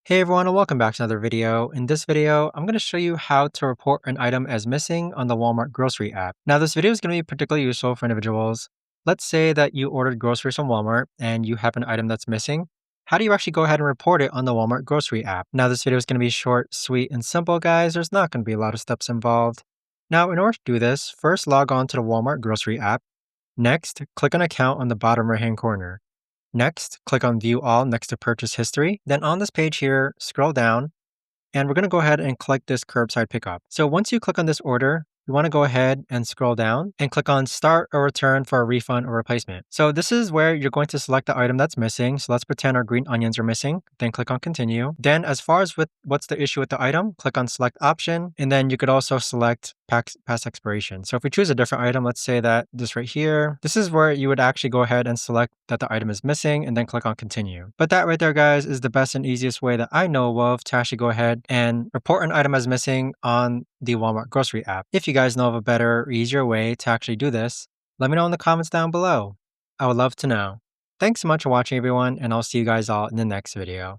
Hey everyone and welcome back to another video. In this video, I'm going to show you how to report an item as missing on the Walmart grocery app. Now this video is going to be particularly useful for individuals. Let's say that you ordered groceries from Walmart and you have an item that's missing. How do you actually go ahead and report it on the Walmart grocery app? Now this video is going to be short, sweet, and simple guys. There's not going to be a lot of steps involved. Now in order to do this, first log on to the Walmart grocery app. Next, click on account on the bottom right hand corner. Next, click on View All next to Purchase History. Then on this page here, scroll down, and we're going to go ahead and click this curbside pickup. So once you click on this order, you want to go ahead and scroll down and click on Start or Return for a refund or replacement. So this is where you're going to select the item that's missing. So let's pretend our green onions are missing. Then click on Continue. Then as far as with what's the issue with the item, click on Select Option. And then you could also select past expiration. So if we choose a different item, let's say that this right here, this is where you would actually go ahead and select that the item is missing and then click on Continue. But that right there, guys, is the best and easiest way that I know of to actually go ahead and report an item as missing on the Walmart grocery app. If you guys know of a better or easier way to actually do this, let me know in the comments down below. I would love to know. Thanks so much for watching everyone, and I'll see you guys all in the next video.